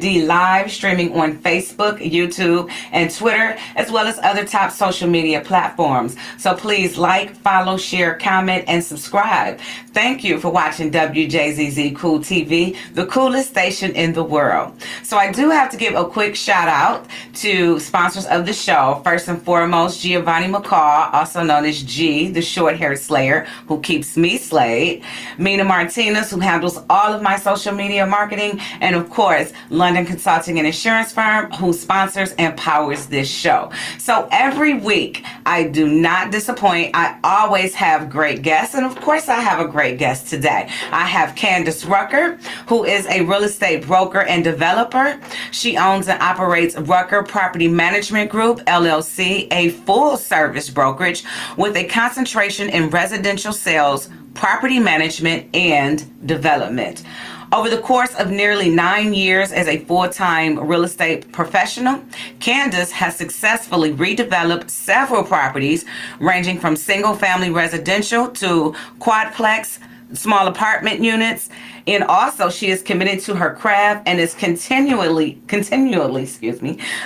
D live streaming on Facebook, YouTube, and Twitter, as well as other top social media platforms. So please like, follow, share, comment, and subscribe. Thank you for watching Wjzz Cool TV, the coolest station in the world. So I do have to give a quick shout out to sponsors of the show. First and foremost, Giovanni McCall, also known as G, the short-haired slayer, who keeps me slayed. Mina Martinez, who handles all of my social media marketing. And of course, London Consulting and Insurance Firm, who sponsors and powers this show. So every week, I do not disappoint. I always have great guests. And of course, I have a great guest today. I have Candace Rucker, who is a real estate broker and developer. She owns and operates Rucker Property Management Group, LLC, a full-service brokerage with a concentration in residential sales, property management, and development. Over the course of nearly 9 years as a full-time real estate professional, Candace has successfully redeveloped several properties ranging from single-family residential to quadplex, small apartment units. And also she is committed to her craft and is continually,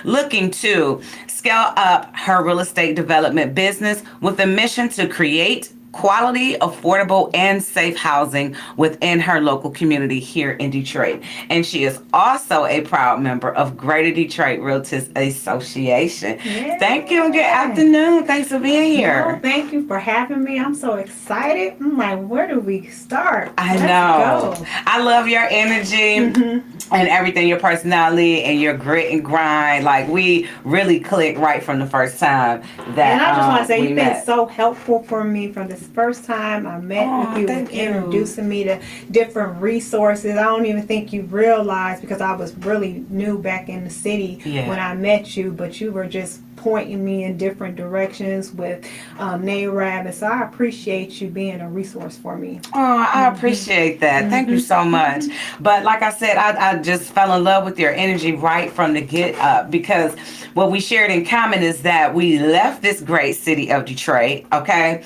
looking to scale up her real estate development business with a mission to create quality, affordable, and safe housing within her local community here in Detroit. And she is also a proud member of Greater Detroit Realtors Association. Yeah. Thank you and good afternoon. Thanks for being here. No, thank you for having me. I'm so excited. I'm like, where do we start? Let's go. I love your energy and everything, your personality and your grit and grind. Like, we really clicked right from the first time that And I just want to say, you've been so helpful for me from this first time I met with you, and introducing me to different resources. I don't even think you realized, because I was really new back in the city when I met you, but you were just pointing me in different directions with NARAB, and so I appreciate you being a resource for me. Oh, I appreciate that. Thank you so much. But like I said, I just fell in love with your energy right from the get up, because what we shared in common is that we left this great city of Detroit, okay,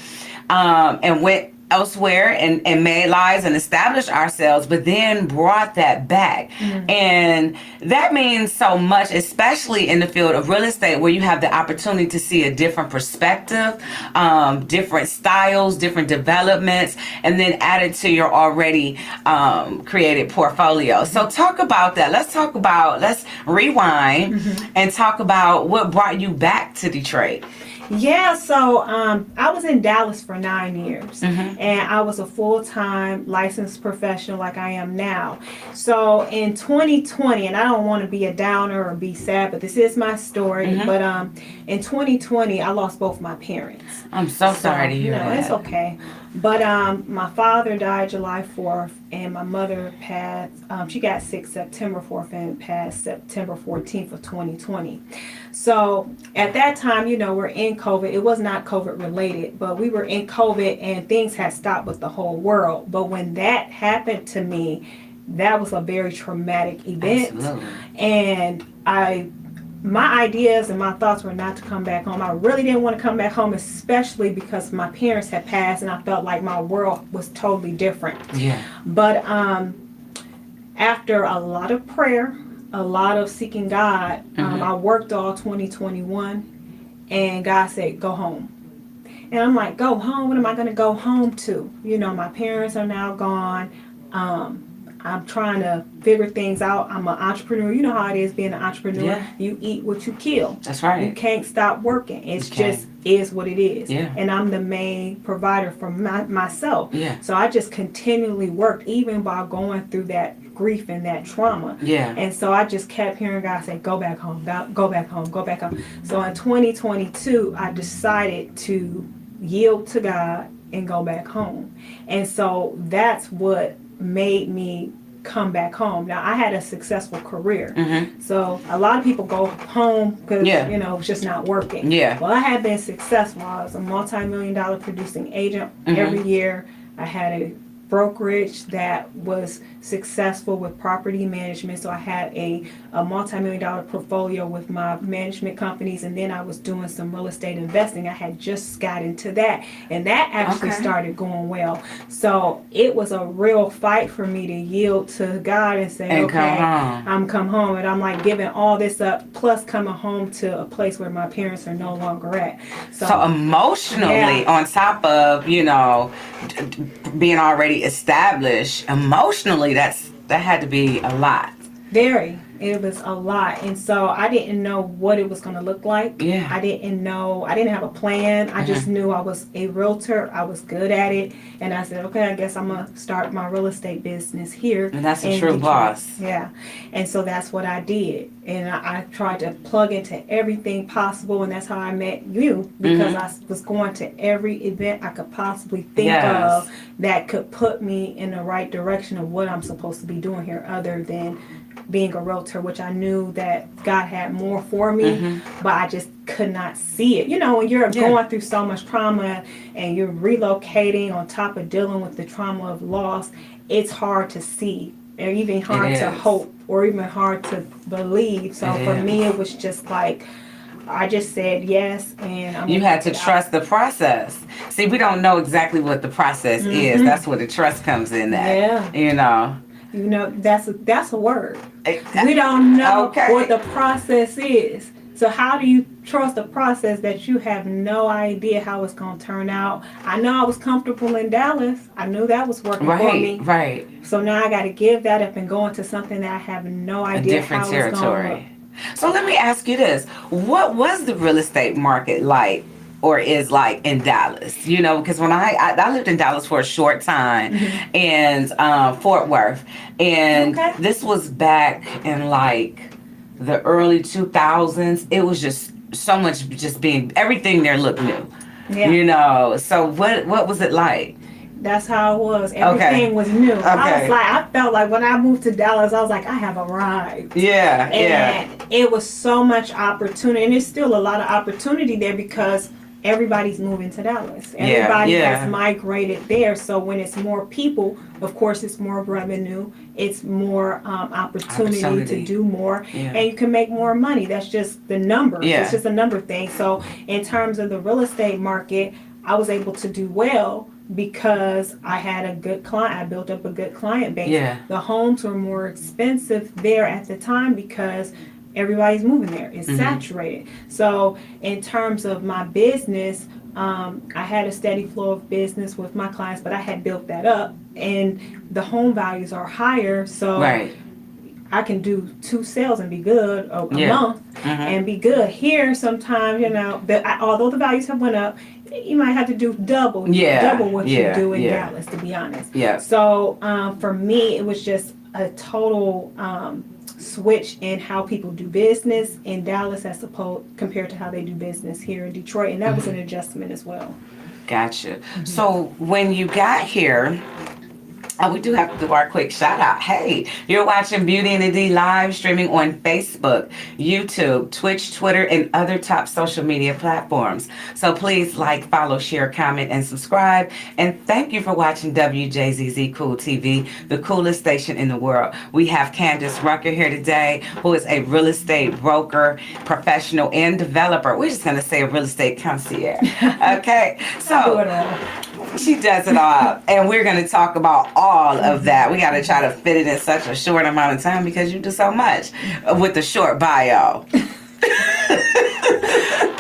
and went elsewhere and made lives and established ourselves, but then brought that back. And that means so much, especially in the field of real estate, where you have the opportunity to see a different perspective, different styles, different developments, and then add it to your already created portfolio. So talk about that. Let's rewind and talk about what brought you back to Detroit. Yeah, so I was in Dallas for 9 years, and I was a full-time licensed professional like I am now. So in 2020, and I don't want to be a downer or be sad, but this is my story, but in 2020, I lost both my parents. I'm so sorry to hear that. It's okay. But my father died July 4th, and my mother passed, she got sick September 4th and passed September 14th of 2020. So at that time, we're in COVID. It was not COVID related, but we were in COVID and things had stopped with the whole world. But when that happened to me, that was a very traumatic event. Absolutely. And my ideas and my thoughts were not to come back home. I really didn't want to come back home, especially because my parents had passed and I felt like my world was totally different. Yeah. But after a lot of prayer, a lot of seeking God, I worked all 2021, and God said, go home. And I'm like, go home? What am I going to go home to? My parents are now gone. I'm trying to figure things out. I'm an entrepreneur. You know how it is being an entrepreneur. Yeah. You eat what you kill. That's right. You can't stop working. It's just is what it is. Yeah. And I'm the main provider for myself. Yeah. So I just continually worked, even while going through that grief and that trauma. Yeah. And so I just kept hearing God say, go back home, go back home, go back home. So in 2022, I decided to yield to God and go back home. And so that's what made me come back home. Now, I had a successful career. So a lot of people go home because, it's just not working. Yeah. Well, I had been successful. I was a multi-million-dollar producing agent every year. I had a brokerage that was successful with property management. So I had a multi-million-dollar portfolio with my management companies, and then I was doing some real estate investing. I had just got into that, and that actually started going well. So it was a real fight for me to yield to God and say, And okay, come come home. And I'm like giving all this up, plus coming home to a place where my parents are no longer at. So emotionally, on top of, being already established, emotionally, that had to be a lot. Very. It was a lot. And so I didn't know what it was going to look like. Yeah. I didn't have a plan. I just knew I was a realtor. I was good at it. And I said, okay, I guess I'm going to start my real estate business here. And that's a in true Detroit. boss. Yeah. And so that's what I did. And I tried to plug into everything possible. And that's how I met you, because I was going to every event I could possibly think of that could put me in the right direction of what I'm supposed to be doing here, other than being a realtor, which I knew that God had more for me, but I just could not see it. When you're going through so much trauma and you're relocating on top of dealing with the trauma of loss, it's hard to see, or even hard to hope, or even hard to believe. So for me, it was just like, I just said yes, and you had to trust the process. See, we don't know exactly what the process is. That's where the trust comes in. That that's a word. We don't know what the process is. So how do you trust a process that you have no idea how it's going to turn out? I know I was comfortable in Dallas. I knew that was working for me. Right. So now I got to give that up and go into something that I have no idea a different how territory. it's going to look. So let me ask you this. What was the real estate market like, or is like, in Dallas? Because when I lived in Dallas for a short time, and Fort Worth, and this was back in like the early 2000s. It was just so much, everything there looked new. So what was it like? That's how it was. Everything was new. I felt like when I moved to Dallas, I was like, I have arrived. And it was so much opportunity, and there's still a lot of opportunity there because everybody's moving to Dallas. Everybody has migrated there. So when it's more people, of course, it's more revenue. It's more opportunity to do more, and you can make more money. That's just the numbers. It's just a number thing. So in terms of the real estate market, I was able to do well because I had a good client. I built up a good client base. The homes were more expensive there at the time because everybody's moving there. It's saturated. So in terms of my business, I had a steady flow of business with my clients, but I had built that up, and the home values are higher. So I can do 2 sales and be good a month and be good. Here, sometimes, although the values have went up, you might have to do double what you do in Dallas, to be honest. So for me, it was just a total switch in how people do business in Dallas as opposed compared to how they do business here in Detroit, and that was an adjustment as well. Gotcha. So when you got here, we do have to do our quick shout out. Hey, you're watching Beauty and the D live streaming on Facebook, YouTube, Twitch, Twitter, and other top social media platforms. So please like, follow, share, comment, and subscribe. And thank you for watching Wjzz Cool TV, the coolest station in the world. We have Candace Rucker here today, who is a real estate broker, professional, and developer. We're just going to say a real estate concierge. Okay. So she does it all. And we're going to talk about all of that. We got to try to fit it in such a short amount of time because you do so much with the short bio.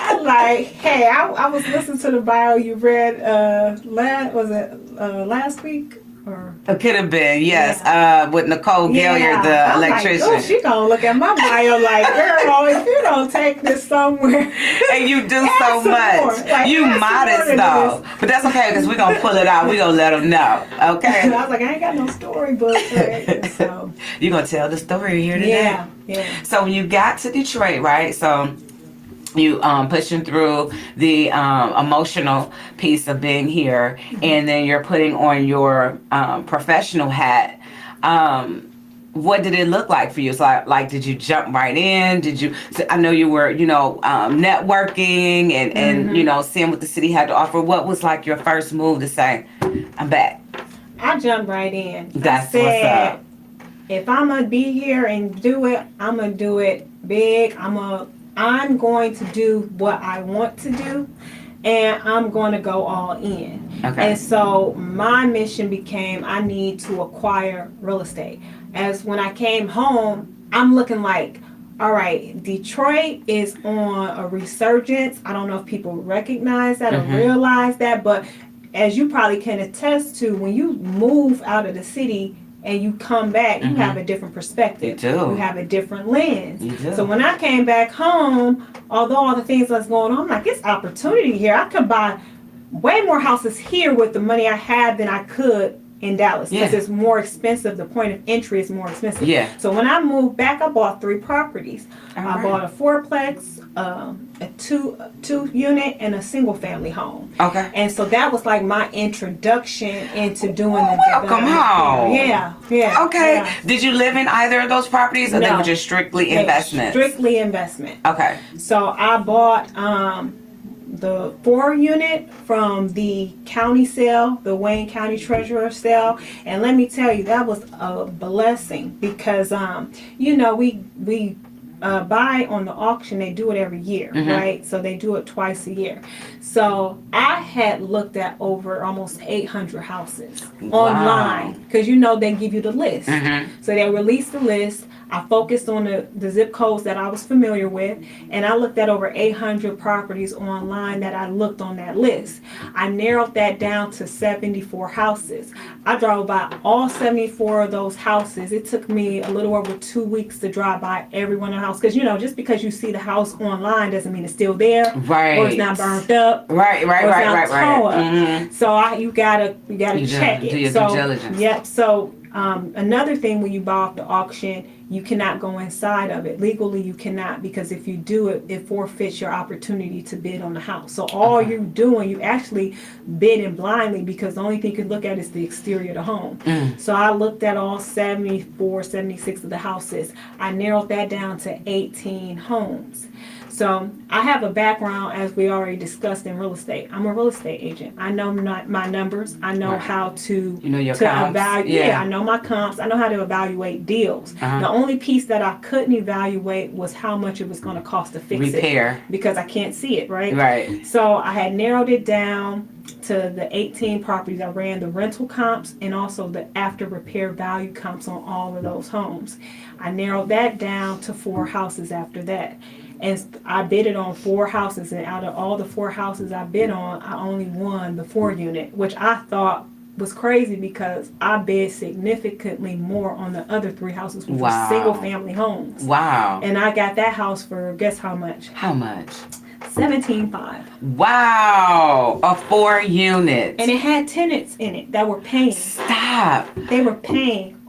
I'm like, hey, I was listening to the bio you read last week? Or it could have been, yes, with Nicole Gilliard, the electrician. Like, oh, she gonna look at my bio like, girl, if you don't take this somewhere. And you do so much. Like, you modest though, but that's okay because we're gonna pull it out. We're gonna let them know, okay? I was like, I ain't got no storybook, right? So you're gonna tell the story here today. Yeah. So when you got to Detroit, right? So you pushing through the emotional piece of being here, and then you're putting on your professional hat. What did it look like for you? So like did you jump right in? Did you? So I know you were, networking and seeing what the city had to offer. What was like your first move to say, I'm back? I jumped right in. That's what's up. if I'm gonna be here and do it, I'm gonna do it big. I'm going to do what I want to do, and I'm going to go all in. Okay. And so my mission became I need to acquire real estate. As when I came home, I'm looking like, all right, Detroit is on a resurgence. I don't know if people recognize that or realize that, but as you probably can attest to, when you move out of the city and you come back, you have a different perspective. You do. You have a different lens. You do. So when I came back home, although all the things that's going on, I'm like, it's opportunity here. I could buy way more houses here with the money I have than I could in Dallas, because it's more expensive. The point of entry is more expensive. Yeah. So when I moved back, I bought 3 properties. I bought a 4-plex, a 2-unit, and a single-family home. Okay. And so that was like my introduction into doing the Welcome development. home. Yeah. Okay. Yeah. Did you live in either of those properties, or they No. were just strictly investments? Strictly investment. Okay. So I bought the 4-unit from the county sale, the Wayne County Treasurer sale, and let me tell you, that was a blessing because we buy on the auction. They do it every year, right? So they do it twice a year. So I had looked at over almost 800 houses online, because they give you the list. So they released the list. I focused on the zip codes that I was familiar with, and I looked at over 800 properties online that I looked on that list. I narrowed that down to 74 houses. I drove by all 74 of those houses. It took me a little over 2 weeks to drive by every one of the houses, because just because you see the house online doesn't mean it's still there, Right. or it's not burnt up, Right. So you gotta check it. Do your due diligence. Yep. So another thing, when you buy off the auction, you cannot go inside of it. Legally, you cannot, because if you do it, it forfeits your opportunity to bid on the house. So all you're doing, you actually bidding blindly, because the only thing you can look at is the exterior of the home. So I looked at all 74, 76 of the houses. I narrowed that down to 18 homes. So I have a background, as we already discussed, in real estate. I'm a real estate agent. I know my numbers. I know how to your comps. evaluate. Yeah, I know my comps. I know how to evaluate deals. The only piece that I couldn't evaluate was how much it was going to cost to fix Repair. it, because I can't see it, right? Right. So I had narrowed it down to the 18 properties. I ran the rental comps and also the after repair value comps on all of those homes. I narrowed that down to 4 houses after that. And I bidded on 4 houses, and out of all the 4 houses I bid on, I only won the 4-unit, which I thought was crazy, because I bid significantly more on the other 3 houses, which were single-family homes. Wow. And I got that house for, guess how much? How much? $17,500. Wow. A 4-unit. And it had tenants in it that were paying. Stop. They were paying.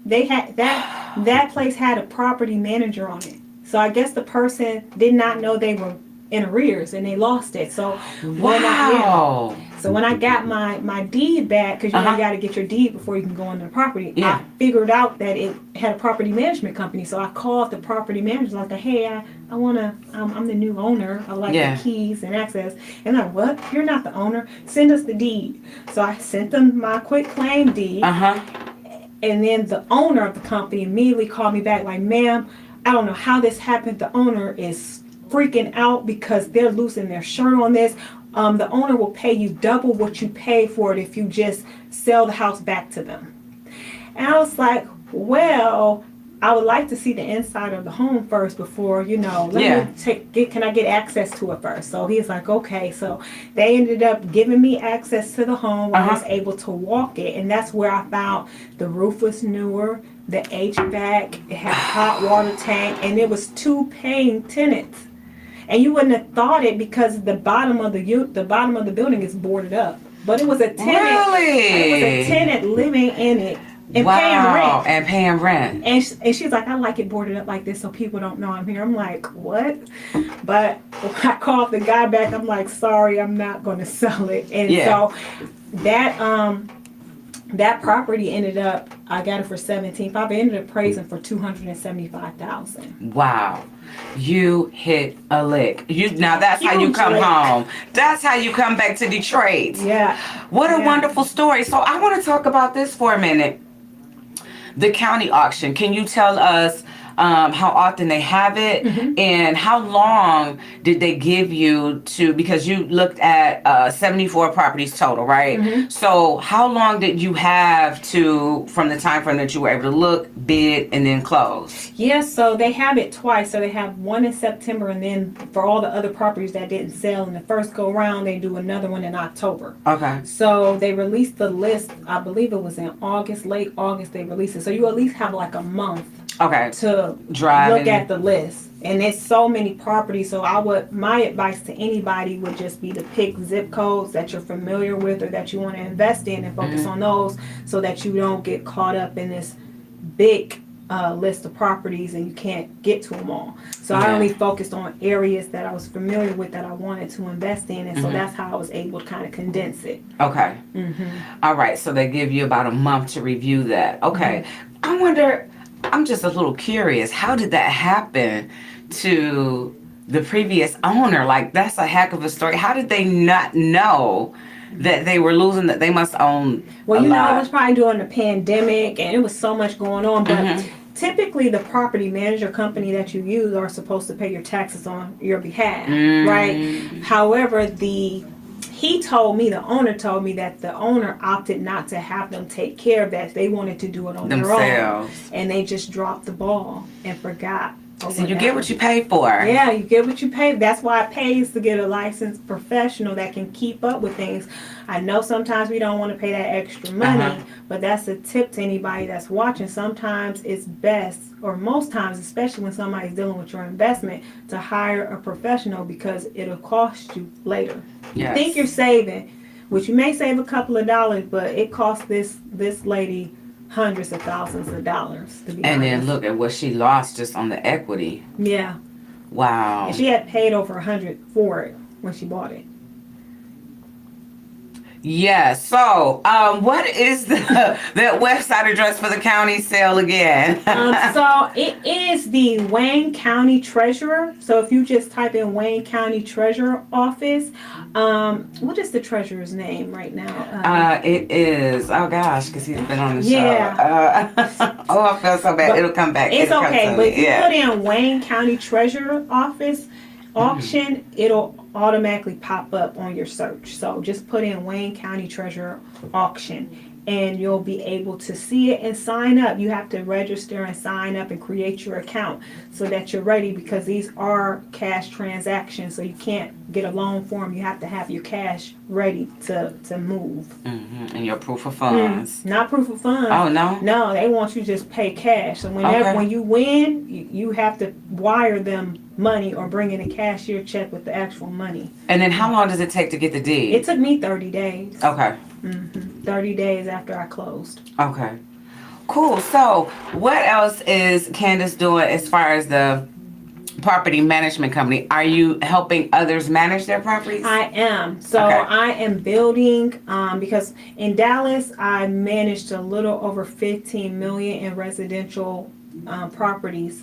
They had that place had a property manager on it. So I guess the person did not know they were in arrears, and they lost it. So when I got my deed back, because you got to get your deed before you can go on the property, I figured out that it had a property management company. So I called the property manager, like, hey, I want to, I'm the new owner. I like the keys and access. And I'm like, what? You're not the owner. Send us the deed. So I sent them my quit claim deed. And then the owner of the company immediately called me back, like, ma'am, I don't know how this happened. The owner is freaking out because they're losing their shirt on this. The owner will pay you double what you pay for it if you just sell the house back to them. And I was like, well, I would like to see the inside of the home first before, can I get access to it first? So he's like, okay. So they ended up giving me access to the home. I was able to walk it. And that's where I found the roof was newer, the HVAC, it had a hot water tank, and it was 2 paying tenants. And you wouldn't have thought it, because the bottom of the building is boarded up. But it was a tenant. Really? It was a tenant living in it. And paying rent. And she's like, I like it boarded up like this so people don't know I'm here. I'm like, what? But I called the guy back. I'm like, sorry, I'm not going to sell it. And so that property ended up, I got it for $17,500. I ended up appraising for $275,000. Wow. You hit a lick. Now that's how you come home. That's how you come back to Detroit. Yeah. What a wonderful story. So I want to talk about this for a minute. the county auction. Can you tell us how often they have it, and how long did they give you to, because you looked at 74 properties total, right? So how long did you have to, from the time frame that you were able to look, bid, and then close? Yes, so they have it twice. So they have one in September, and then for all the other properties that didn't sell in the first go round, they do another one in October. Okay. So they released the list, I believe it was in August, late August they released it. So you at least have like a month Okay. to look at the list. And there's so many properties. So my advice to anybody would just be to pick zip codes that you're familiar with or that you want to invest in and focus on those, so that you don't get caught up in this big list of properties and you can't get to them all. So I only focused on areas that I was familiar with that I wanted to invest in, and so that's how I was able to kind of condense it. Okay. All right. So they give you about a month to review that. Okay. I wonder, I'm just a little curious, how did that happen to the previous owner? Like, that's a heck of a story. How did they not know that they were losing, that they must own Well, a lot? it was probably during the pandemic and it was so much going on, but typically the property manager company that you use are supposed to pay your taxes on your behalf, right? However, the owner told me that the owner opted not to have them take care of that. They wanted to do it on their own, and they just dropped the ball and forgot. So you get what you pay for. Yeah, you get what you pay. That's why it pays to get a licensed professional that can keep up with things. I know sometimes we don't want to pay that extra money, but that's a tip to anybody that's watching. Sometimes it's best, or most times, especially when somebody's dealing with your investment, to hire a professional, because it'll cost you later. You think you're saving, which you may save a couple of dollars, but it cost this lady hundreds of thousands of dollars to be honest. Then look at what she lost just on the equity. Yeah. Wow. And she had paid over $100 for it when she bought it. Yeah. So, what is that website address for the county sale again? So it is the Wayne County Treasurer. So if you just type in Wayne County Treasurer Office, what is the treasurer's name right now? It is. Oh gosh, because he's been on the show. Oh, I feel so bad. But it'll come back. It's It'll okay, come but if you put in Wayne County Treasurer Office auction, it'll automatically pop up on your search. So just put in Wayne County Treasurer auction and you'll be able to see it and sign up. You have to register and sign up and create your account so that you're ready, because these are cash transactions, so you can't get a loan for them. You have to have your cash ready to move. And your proof of funds. Not proof of funds. Oh, no? No, they want you to just pay cash. So when you win, you have to wire them money or bring in a cashier check with the actual money. And then how long does it take to get the deed? It took me 30 days. Okay. 30 days after I closed. Okay. Cool. So what else is Candace doing as far as the property management company? Are you helping others manage their properties? I am. So I am building, because in Dallas, I managed a little over 15 million in residential properties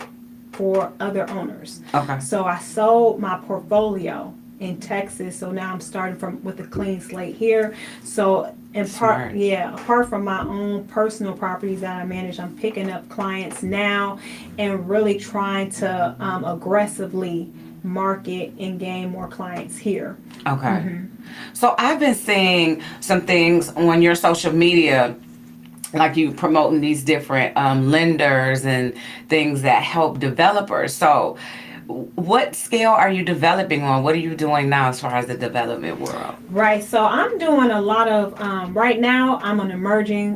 for other owners. Okay. So I sold my portfolio in Texas, so now I'm starting with a clean slate here. So apart from my own personal properties that I manage, I'm picking up clients now and really trying to aggressively market and gain more clients here. Okay. So I've been seeing some things on your social media, like you promoting these different lenders and things that help developers. So what scale are you developing on? What are you doing now as far as the development world? Right. So I'm doing a lot of, right now I'm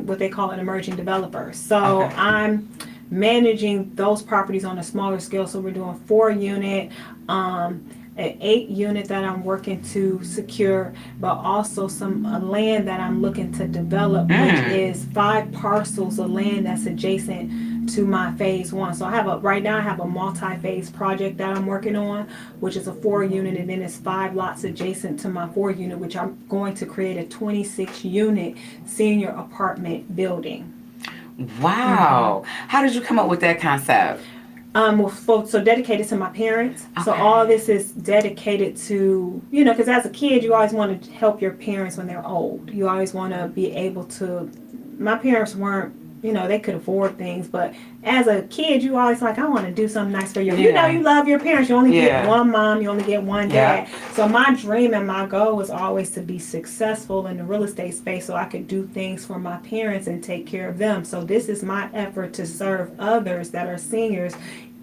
what they call an emerging developer. So I'm managing those properties on a smaller scale. So we're doing 4-unit, an 8-unit that I'm working to secure, but also some land that I'm looking to develop, which is 5 parcels of land that's adjacent to my phase 1. So right now I have a multi-phase project that I'm working on, which is a 4-unit, and then it's 5 lots adjacent to my 4-unit, which I'm going to create a 26-unit senior apartment building. Wow. How did you come up with that concept? So dedicated to my parents. So all this is dedicated to, because as a kid, you always want to help your parents when they're old. You always want to be able to, my parents weren't, they could afford things, but as a kid, you always like, I want to do something nice for you. Yeah. You love your parents. You only Yeah. get one mom, you only get one Yeah. dad. So my dream and my goal was always to be successful in the real estate space so I could do things for my parents and take care of them. So this is my effort to serve others that are seniors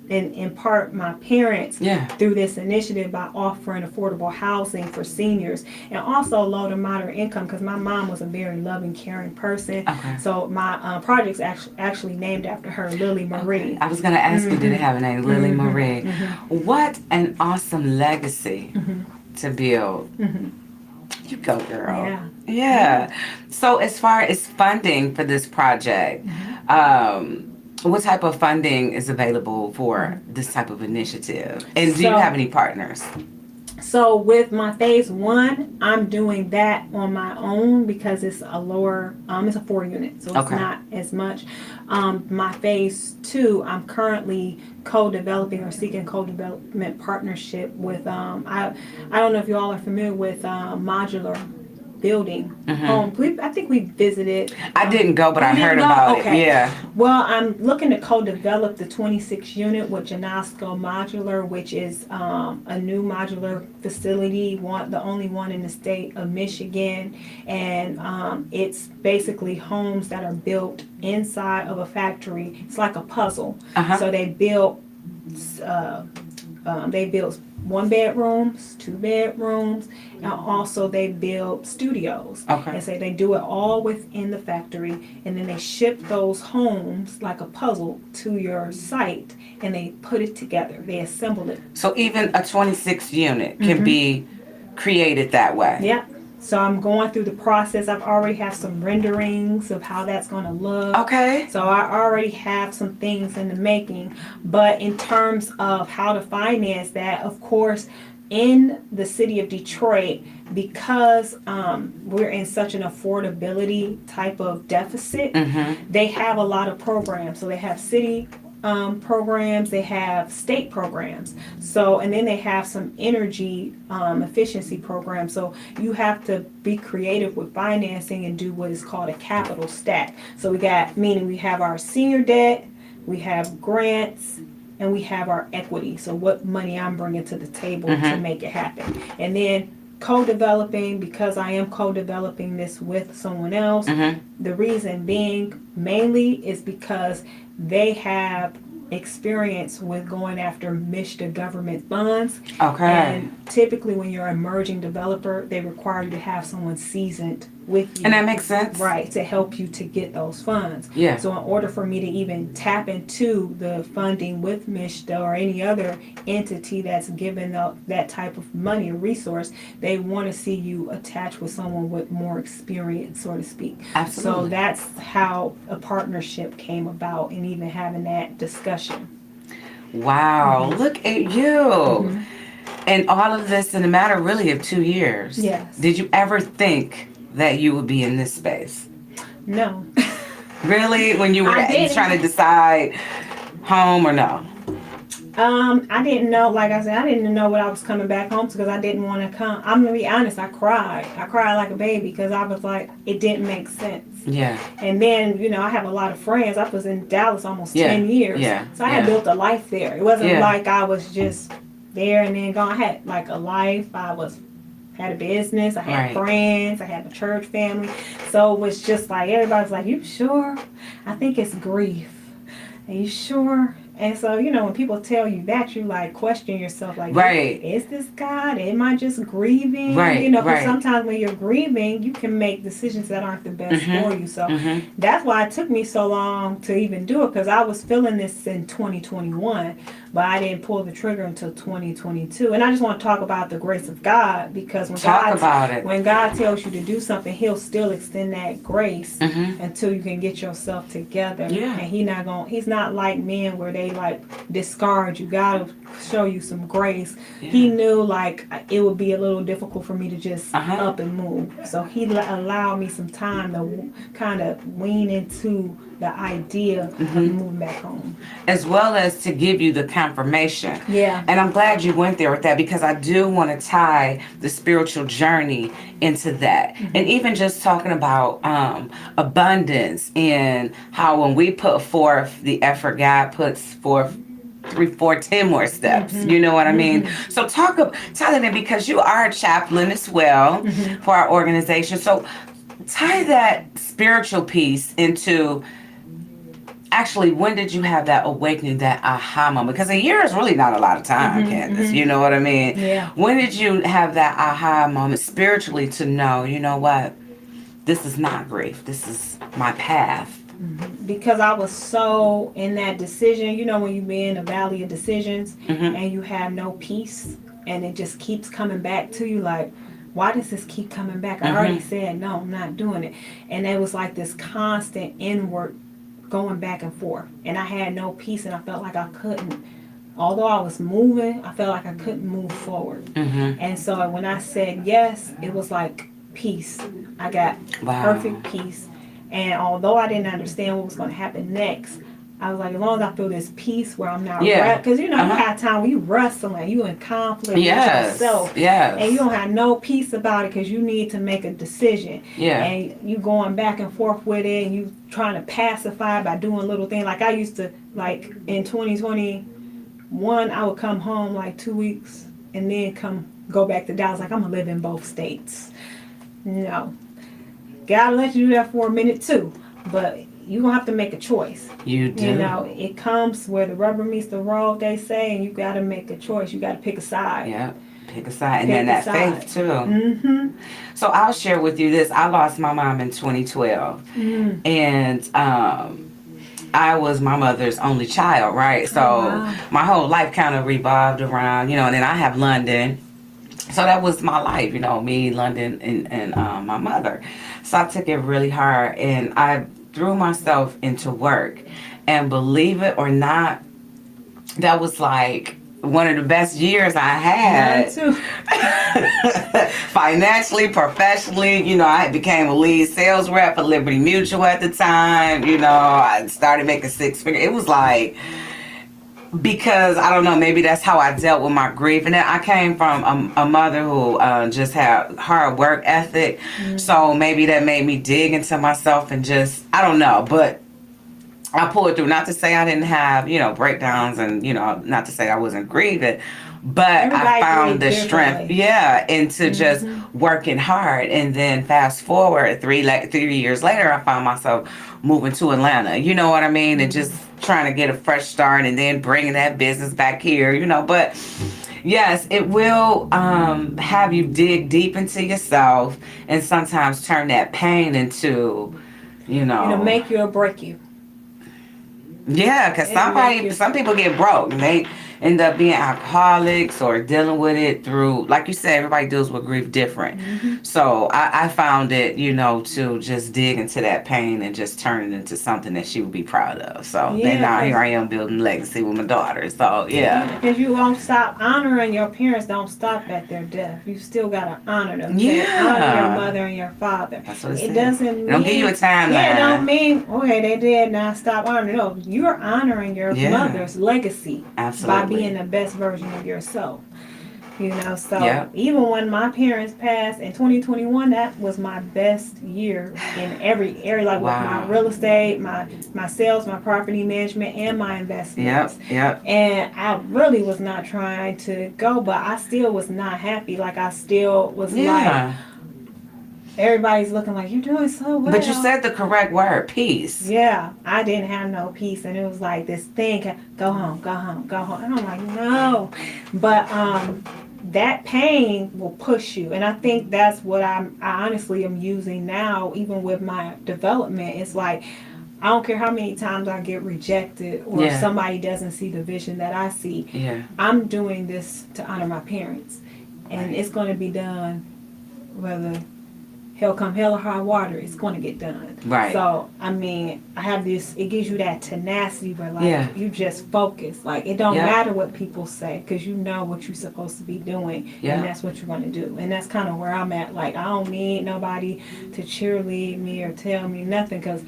and impart my parents Yeah. through this initiative by offering affordable housing for seniors and also low to moderate income, because my mom was a very loving, caring person. Okay. So my project's actually named after her, Lily Marie. Okay. I was going to ask you, did it have a name? Lily Marie. What an awesome legacy to build. You go, girl. Yeah. Yeah. So as far as funding for this project, what type of funding is available for this type of initiative? And do you So- have any partners? So with my phase 1, I'm doing that on my own because it's a lower, it's a 4 unit, so it's Okay. not as much. My phase 2, I'm currently co-developing or seeking co-development partnership with, I don't know if you all are familiar with modular building homes. I think we visited. I didn't go, but You I didn't heard go? about Okay. it. Yeah. Well, I'm looking to co-develop the 26 unit with Janasco Modular, which is a new modular facility, the only one in the state of Michigan, and it's basically homes that are built inside of a factory. It's like a puzzle. So they built 1 bedrooms, 2 bedrooms, and also they build studios. Okay. And so they do it all within the factory, and then they ship those homes like a puzzle to your site, and they put it together. They assemble it. So even a 26 unit can be created that way. Yep. So I'm going through the process. I've already have some renderings of how that's going to look. Okay. So I already have some things in the making. But in terms of how to finance that, of course, in the city of Detroit, because we're in such an affordability type of deficit, they have a lot of programs. So they have city programs, they have state programs. So, and then they have some energy efficiency programs. So you have to be creative with financing and do what is called a capital stack. So we have our senior debt, we have grants, and we have our equity. So what money I'm bringing to the table to make it happen. And then co-developing, because I am co-developing this with someone else. The reason being mainly is because they have experience with going after MSHDA government funds. Okay. And typically when you're an emerging developer, they require you to have someone seasoned with you. And that makes sense. Right, to help you to get those funds. Yeah. So in order for me to even tap into the funding with MSHDA or any other entity that's given that type of money or resource, they want to see you attached with someone with more experience, so to speak. Absolutely. So that's how a partnership came about, and even having that discussion. Wow. Look at you. And all of this in a matter really of 2 years. Yes. Did you ever think that you would be in this space? No. Really? When you were I didn't. trying to decide home or no? I didn't know, like I said, I didn't know what I was coming back home to, because I didn't want to come. I'm going to be honest, I cried. I cried like a baby because I was like, it didn't make sense. Yeah. And then, I have a lot of friends. I was in Dallas almost 10 years. Yeah. So I had built a life there. It wasn't Yeah. like I was just there and then gone. I had like a life. Had a business. I had friends. I had a church family. So it was just like, everybody's like, you sure? I think it's grief. Are you sure? And so, when people tell you that, you like question yourself, like, is this God? Am I just grieving? Because sometimes when you're grieving, you can make decisions that aren't the best for you. So that's why it took me so long to even do it, because I was feeling this in 2021, but I didn't pull the trigger until 2022. And I just want to talk about the grace of God, because when God tells you to do something, He'll still extend that grace until you can get yourself together. Yeah. And He's not like men where they like discard you. God will show you some grace. Yeah. He knew like it would be a little difficult for me to just up and move. So He allowed me some time to kind of wean into the idea of moving back home. As well as to give you the confirmation. Yeah. And I'm glad you went there with that, because I do want to tie the spiritual journey into that. And even just talking about abundance, and how when we put forth the effort, God puts forth 3, 4, 10 more steps. You know what I mean? So tie that in, because you are a chaplain as well for our organization. So tie that spiritual piece into, actually, when did you have that awakening, that aha moment? Because a year is really not a lot of time, Candace. You know what I mean? Yeah. When did you have that aha moment spiritually to know, you know what? This is not grief. This is my path. Because I was so in that decision, you know, when you be in a valley of decisions and you have no peace, and it just keeps coming back to you, like, why does this keep coming back? I already said no, I'm not doing it. And it was like this constant inward going back and forth, and I had no peace, and I felt like I couldn't, although I was moving, I felt like I couldn't move forward. And so when I said yes, it was like peace. I got perfect peace. And although I didn't understand what was going to happen next, I was like, as long as I feel this peace where I'm not, because you know, you have time when you wrestling, you in conflict with yourself, and you don't have no peace about it because you need to make a decision, and you going back and forth with it, and you trying to pacify by doing little things. Like I used to, like in 2021, I would come home like 2 weeks and then go back to Dallas. Like, I'm gonna live in both states. No, God let you do that for a minute too, but you gonna have to make a choice. You do. You know, it comes where the rubber meets the road, they say, and you gotta make a choice. You gotta pick a side. Yeah, pick a side. And then that faith too. So I'll share with you this. I lost my mom in 2012. And I was my mother's only child, right? So my whole life kind of revolved around, you know, and then I have London. So that was my life, you know, me, London, and my mother. So I took it really hard, and I threw myself into work. And believe it or not, that was like one of the best years I had. Mine too. Financially, professionally, you know, I became a lead sales rep for Liberty Mutual at the time. You know, I started making 6 figures. It was like, because I don't know, maybe that's how I dealt with my grief. And then I came from a mother who just had hard work ethic. So maybe that made me dig into myself and just, I don't know, but I pulled through. Not to say I didn't have, you know, breakdowns, and, you know, not to say I wasn't grieving, but I found the strength, into just working hard. And then fast forward 3 years later, I found myself moving to Atlanta, you know what I mean? And just trying to get a fresh start, and then bringing that business back here, you know. But yes, it will have you dig deep into yourself, and sometimes turn that pain into, you know, make you or break you. Yeah, because some people get broke and they end up being alcoholics or dealing with it through, like you said, everybody deals with grief different. So I found it, you know, to just dig into that pain and just turn it into something that she would be proud of. So then now here I am building legacy with my daughter. So because you won't stop honoring your parents. Don't stop at their death. You still gotta honor them. Honor your mother and your father. That's what it doesn't mean, don't give you a timeline. Yeah, it don't mean, okay, they did, now stop honoring. No, you're honoring your mother's legacy by being the best version of yourself. You know, so even when my parents passed in 2021, that was my best year in every area, like with my real estate, my sales, my property management, and my investments. And I really was not trying to go, but I still was not happy. Like, I still was like, everybody's looking like, you're doing so well. But you said the correct word, peace. Yeah, I didn't have no peace, and it was like this thing, go home, go home, go home. And I'm like, no. But that pain will push you, and I think that's what I honestly am using now, even with my development. It's like, I don't care how many times I get rejected or somebody doesn't see the vision that I see. I'm doing this to honor my parents, and it's going to be done whether hell come hell or high water, it's going to get done. So, I mean, I have this, it gives you that tenacity where, like, you just focus. Like, it don't matter what people say, because you know what you're supposed to be doing, and that's what you're going to do. And that's kind of where I'm at. Like, I don't need nobody to cheerlead me or tell me nothing, because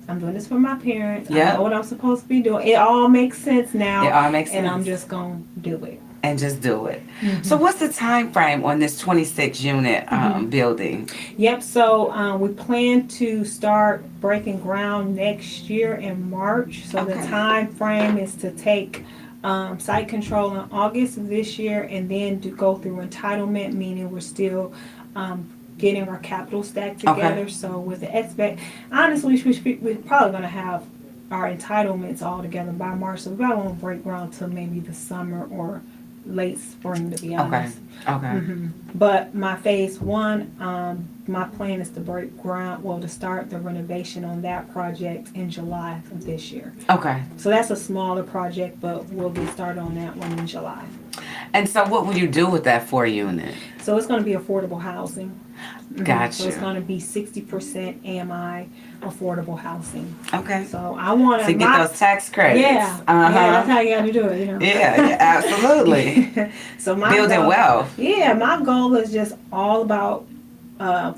I'm doing this for my parents. Yeah. I know what I'm supposed to be doing. It all makes sense now. It all makes And sense. I'm just going to do it. And just do it. So what's the time frame on this 26 unit building? Yep. So we plan to start breaking ground next year in March. So the time frame is to take site control in August of this year, and then to go through entitlement, meaning we're still getting our capital stack together. So with the honestly, we're probably going to have our entitlements all together by March. So we probably won't break ground till maybe the summer or late spring, to be honest. Okay. But my phase one, my plan is to break ground, to start the renovation on that project in July of this year. Okay. So that's a smaller project, but we'll get started on that one in July. And so what will you do with that 4 unit? So it's going to be affordable housing. Gotcha. So it's going to be 60% AMI affordable housing. Okay. So I want to get those tax credits. Yeah. Yeah, that's how you got to do it. You know? Yeah, absolutely. So my building wealth. Yeah, my goal is just all about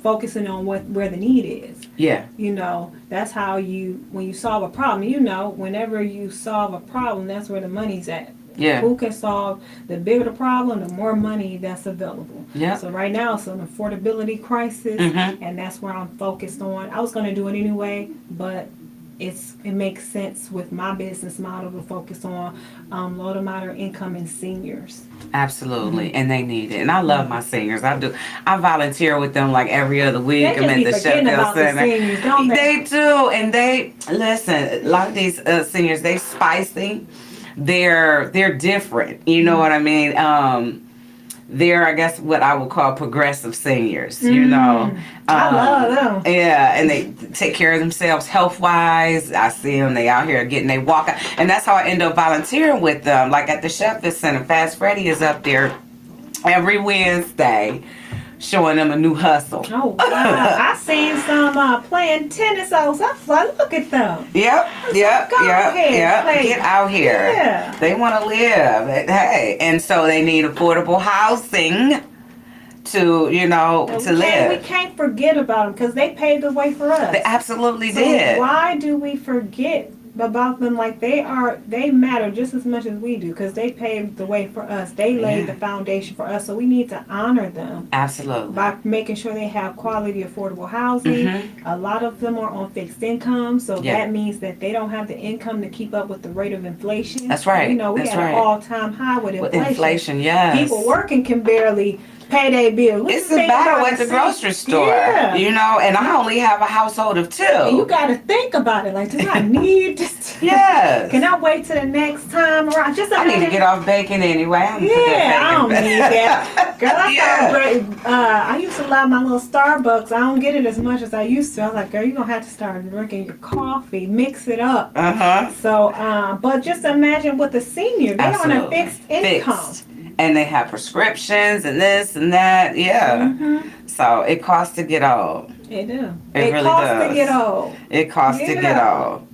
focusing on where the need is. Yeah. You know, that's how when you solve a problem, whenever you solve a problem, that's where the money's at. Yeah. Who can solve the bigger the problem, the more money that's available. Yeah. So right now it's an affordability crisis, and that's where I'm focused on. I was going to do it anyway, but it makes sense with my business model to focus on low to moderate income and seniors. Absolutely, and they need it. And I love my seniors. I do. I volunteer with them like every other week. I'm at the Sheffield Center. The seniors, don't they? They do, and they listen. A lot of these seniors, they spicy. They're different. You know what I mean? They're, I guess, what I would call progressive seniors. You know, I love them. Yeah, and they take care of themselves health wise. I see them; they out here getting they walk out, and that's how I end up volunteering with them. Like at the Sheffield Center, Fast Freddy is up there every Wednesday, showing them a new hustle. Oh wow! I seen some playing tennis. I was like, look at them. Yep. Get out here. Yeah. They want to live. Hey, and so they need affordable housing to live. We can't forget about them because they paved the way for us. They absolutely did. Why do we forget about them? Like they matter just as much as we do because they paved the way for us. They laid the foundation for us, so we need to honor them. Absolutely. By making sure they have quality affordable housing. A lot of them are on fixed income, so that means that they don't have the income to keep up with the rate of inflation. That's right. We at an all-time high with inflation. Inflation, yes. People working can barely pay their bill. It's a battle at the grocery store. Yeah. And I only have a household of 2. And you got to think about it. Like, do I need this? Yes. Can I wait till the next time around? I need to get off bacon anyway. I don't need that. Girl, I used to love my little Starbucks. I don't get it as much as I used to. I was like, girl, you're going to have to start drinking your coffee. Mix it up. So, but just imagine with a senior. They're on a fixed income. And they have prescriptions and this and that. Yeah. So it costs to get old. It do. It really costs does. to get old. It costs to get old.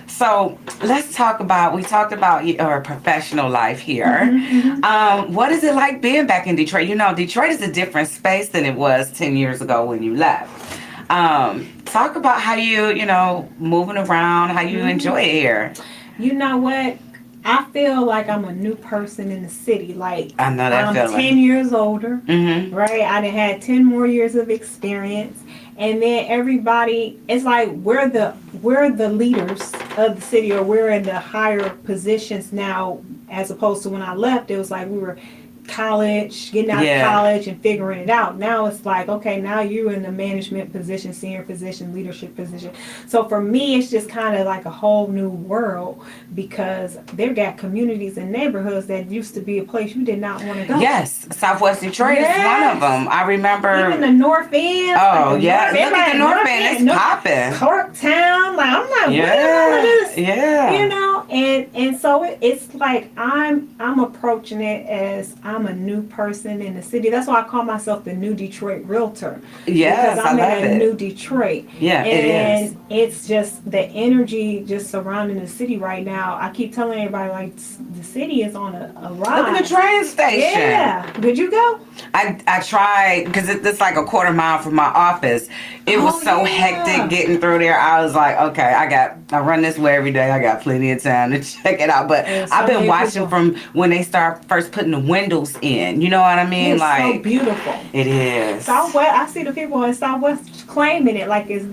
So let's talk about, we talked about your professional life here. What is it like being back in Detroit? Detroit is a different space than it was 10 years ago when you left. Talk about how you moving around, how you enjoy it here. You know what? I feel like I'm a new person in the city. Like I know that I'm feeling. 10 years older, right? I done had 10 more years of experience, and then everybody, it's like we're the leaders of the city, or we're in the higher positions now, as opposed to when I left. It was like we were getting out of college and figuring it out. Now it's like, okay, now you're in the management position, senior position, leadership position. So for me, it's just kind of like a whole new world, because there got communities and neighborhoods that used to be a place you did not want to go. Yes, Southwest Detroit is one of them. I remember. Even the North End. Oh, yeah. Look at the North End. It's popping. Corktown. Like, I'm like, what is all of this? Yeah. And so it's like I'm approaching it as I'm a new person in the city. That's why I call myself the new Detroit realtor. Yes, because I'm I love in it. New Detroit. Yeah, it is. And it's just the energy just surrounding the city right now. I keep telling everybody, like, the city is on a ride. Look at the train station. Yeah. Did you go? I tried because it's like a quarter mile from my office. It was so hectic getting through there. I was like, okay, I run this way every day. I got plenty of time to check it out. But I've been watching from when they start first putting the windows in. You know what I mean? It's like so beautiful. It is. Southwest. I see the people in Southwest claiming it like it's.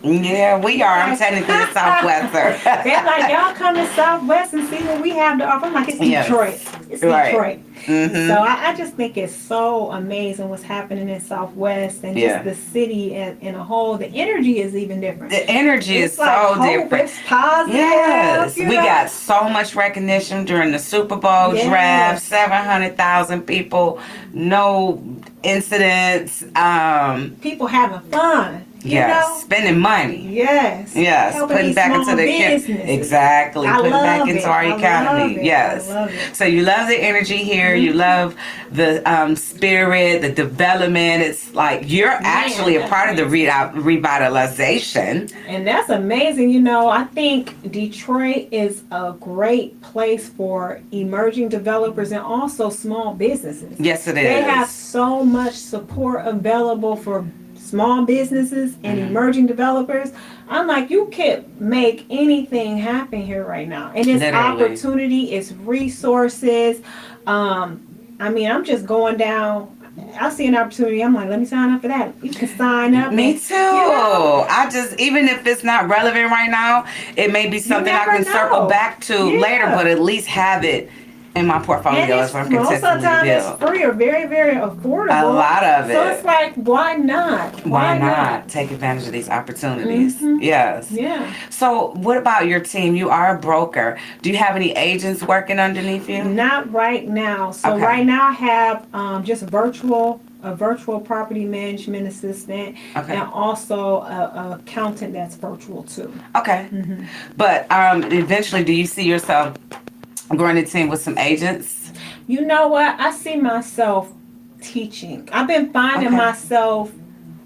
Yeah, we are. I'm technically a Southwester. They're like, y'all come to Southwest and see what we have to offer. I'm like, it's Detroit. It's Detroit. Mm-hmm. So I just think it's so amazing what's happening in Southwest and just the city in a whole. The energy is even different. The energy is like so hope, different. It's positive. Yes, we got so much recognition during the Super Bowl draft. 700,000 people, no incidents. People having fun. You know? Spending money. Yes. Putting back into the exactly. Putting back into our economy. Yes. I love it. So you love the energy here. You love the spirit, the development. It's like you're actually a part of the revitalization. And that's amazing. You know, I think Detroit is a great place for emerging developers and also small businesses. Yes, it is. They have so much support available for small businesses and emerging developers. I'm like, you could make anything happen here right now. And it's opportunity, it's resources. I mean, I'm just going down. I see an opportunity. I'm like, let me sign up for that. You can sign up. Me too. I just, even if it's not relevant right now, it may be something I can circle back to later, but at least have it in my portfolio as I'm consistently build. Sometimes it's free or very, very affordable. A lot of it. So it's like, why not? Why not take advantage of these opportunities? Yes. Yeah. So what about your team? You are a broker. Do you have any agents working underneath you? Not right now. So right now I have just a virtual property management assistant and also a accountant that's virtual too. Okay. But eventually, do you see yourself growing a team with some agents? You know what? I see myself teaching. I've been finding myself.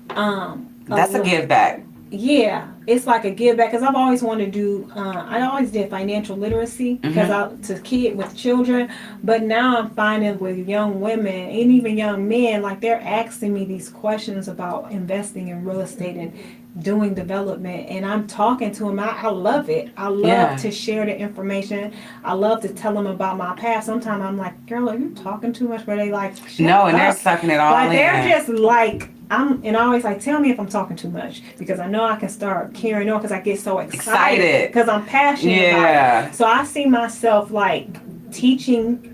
That's a give back. Yeah, it's like a give back because I've always wanted to do. I always did financial literacy because with children, but now I'm finding with young women and even young men, like they're asking me these questions about investing in real estate and doing development, and I'm talking to them. I love it. I love to share the information. I love to tell them about my past. Sometimes I'm like, girl, are you talking too much? But they like, no, and they're sucking it all in. They're just like, and I always like, tell me if I'm talking too much because I know I can start carrying on because I get so excited because I'm passionate about it. So I see myself like teaching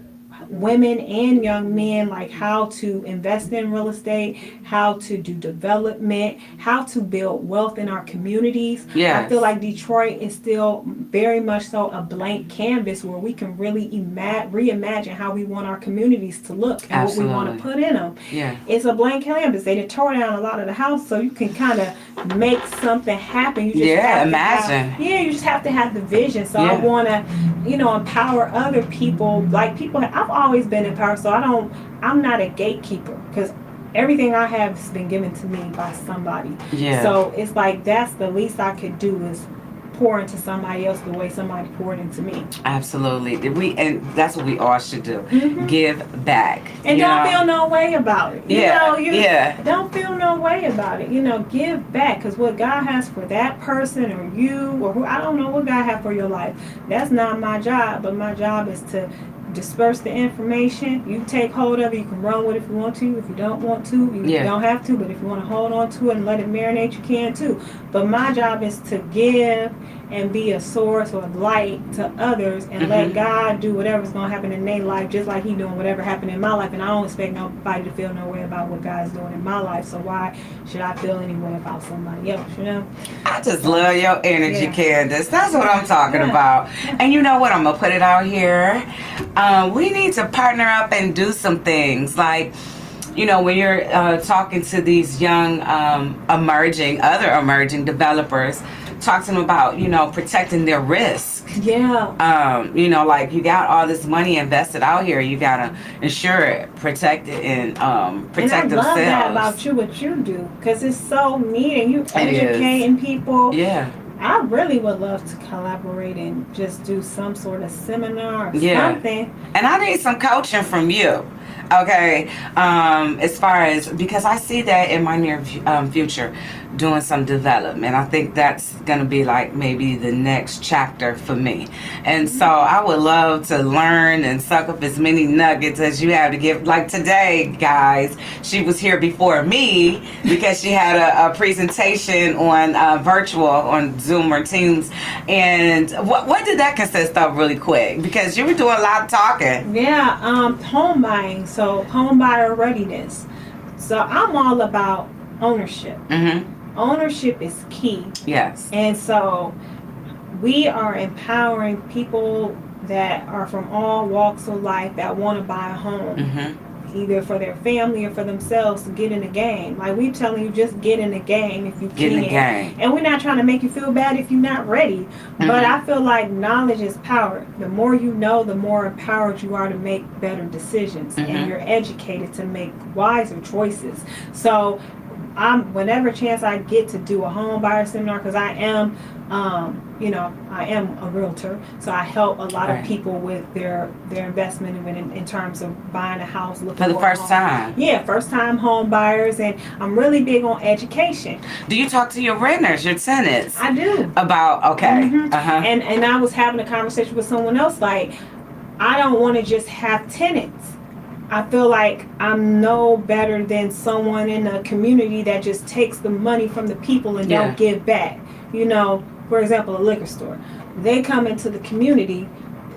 women and young men like how to invest in real estate, how to do development, how to build wealth in our communities. I feel like Detroit is still very much so a blank canvas where we can really reimagine how we want our communities to look and what we want to put in them. It's a blank canvas. They tore down a lot of the house, so you can kind of make something happen. You just imagine. You just have to have the vision. So I want to, empower other people. Like I've always been empowered, so I'm not a gatekeeper because everything I have has been given to me by somebody. So it's like that's the least I could do is pour into somebody else the way somebody poured into me. Absolutely. And that's what we all should do. Give back. And don't feel no way about it. Don't feel no way about it. Give back because what God has for that person or you or who, I don't know what God has for your life. That's not my job, but my job is to disperse the information. You take hold of it. You can run with it if you want to. If you don't want to, you don't have to. But if you want to hold on to it and let it marinate, you can too. But my job is to give and be a source or light to others and let God do whatever's going to happen in their life just like he doing whatever happened in my life. And I don't expect nobody to feel no way about what God's doing in my life. So why should I feel any way about somebody else, I just love your energy, Candace. That's what I'm talking about. And you know what? I'm going to put it out here. We need to partner up and do some things like, when you're talking to these young other emerging developers, talk to them about, protecting their risk. Like you got all this money invested out here. You got to insure it, protect it, and protect themselves. And I love that about you, what you do, because it's so neat and you educating people. I really would love to collaborate and just do some sort of seminar or something. And I need some coaching from you. Okay, as far as, because I see that in my near future, doing some development. I think that's gonna be like maybe the next chapter for me, and so I would love to learn and suck up as many nuggets as you have to give. Like today, guys, she was here before me because she had a presentation on virtual on Zoom or Teams, and what did that consist of, really quick? Because you were doing a lot of talking. Yeah, home buying. So home buyer readiness. So I'm all about ownership. Ownership is key. Yes. And so we are empowering people that are from all walks of life that want to buy a home, either for their family or for themselves, to get in the game. Like we telling you, just get in the game if you can. Get in the game. And we're not trying to make you feel bad if you're not ready. But I feel like knowledge is power. The more you know, the more empowered you are to make better decisions, and you're educated to make wiser choices. So whenever chance I get to do a home buyer seminar, because I am, I am a realtor, so I help a lot of people with their investment in terms of buying a house, looking for the first time. Yeah, first time home buyers, and I'm really big on education. Do you talk to your renters, your tenants? I do. About And I was having a conversation with someone else, like, I don't want to just have tenants. I feel like I'm no better than someone in a community that just takes the money from the people and don't give back. You know, for example, a liquor store. They come into the community,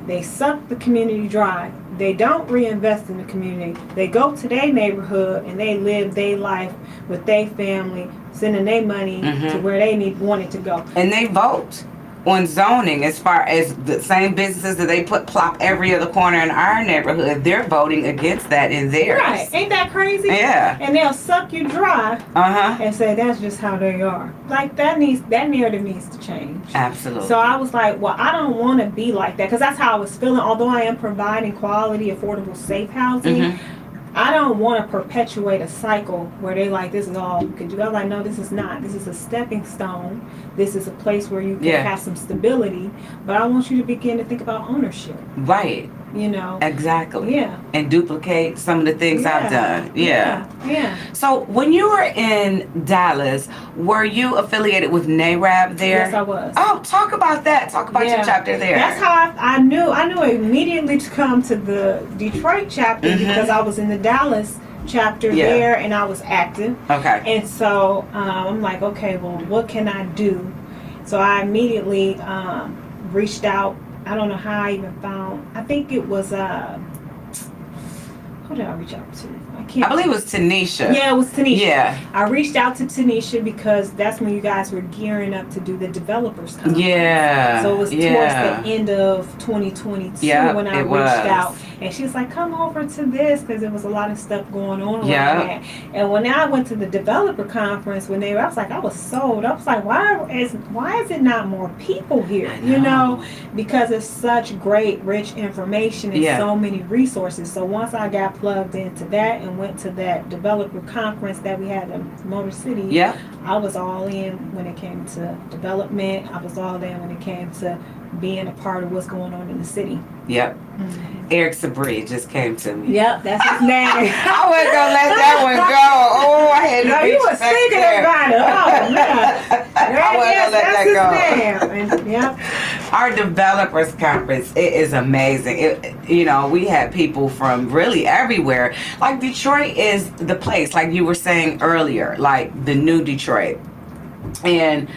they suck the community dry. They don't reinvest in the community. They go to their neighborhood and they live their life with their family, sending their money to where they want it to go. And they vote on zoning, as far as the same businesses that they plop every other corner in our neighborhood, they're voting against that in theirs. Right. Ain't that crazy? Yeah. And they'll suck you dry and say that's just how they are. Like that narrative needs to change. Absolutely. So I was like, well, I don't want to be like that, because that's how I was feeling. Although I am providing quality, affordable, safe housing, I don't want to perpetuate a cycle where they like, this is all you can do. I was like, no, this is not. This is a stepping stone. This is a place where you can have some stability. But I want you to begin to think about ownership. Right. You know. Exactly. Yeah. And duplicate some of the things I've done. Yeah. So when you were in Dallas, were you affiliated with NARAB there? Yes, I was. Oh, talk about that. Talk about your chapter there. That's how I knew immediately to come to the Detroit chapter, because I was in the Dallas chapter there and I was active. Okay. And so I'm like, okay, well, what can I do? So I immediately reached out. I don't know how I even found. I think it was who did I reach out to? I believe it was Tanisha. Yeah, it was Tanisha. Yeah. I reached out to Tanisha because that's when you guys were gearing up to do the developers conference. Yeah. So it was towards the end of 2022 when I reached out. And she was like, come over to this, because there was a lot of stuff going on around that. And when I went to the developer conference, I was like, I was sold. I was like, why is it not more people here? You know, because it's such great, rich information and so many resources. So once I got plugged into that and went to that developer conference that we had in Motor City, I was all in when it came to development. I was all in when it came to being a part of what's going on in the city. Yep. Eric Sabri just came to me. Yep, that's his name. I wasn't gonna let that one go. Oh, I had to no, you were thinking about it. Oh man. I wasn't gonna let that go. Yep. Our developers conference, it is amazing. We had people from really everywhere. Like Detroit is the place, like you were saying earlier, like the new Detroit. And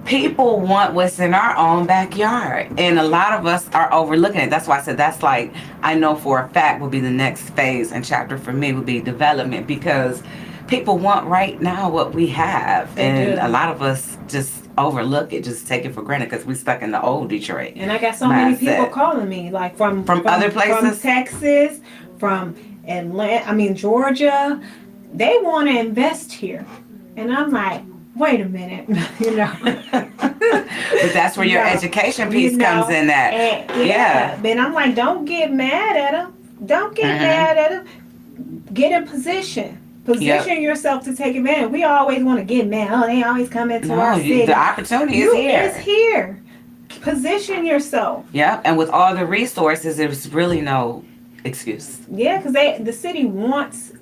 people want what's in our own backyard, and a lot of us are overlooking it. That's why I said that's like, I know for a fact will be the next phase and chapter for me will be development, because people want right now what we have, and a lot of us just overlook it, just take it for granted because we stuck in the old Detroit. And I got so many people calling me, like from other places, from Texas, from Atlanta, Georgia. They want to invest here, and I'm like, wait a minute, But that's where your education piece comes in at. And, Then I'm like, don't get mad at them. Don't get mad at them. Get in position. Position yourself to take advantage. We always want to get mad. Oh, they always come into our city. The opportunity is here. It's here. Position yourself. Yeah, and with all the resources, there's really no excuse. Yeah, because the city wants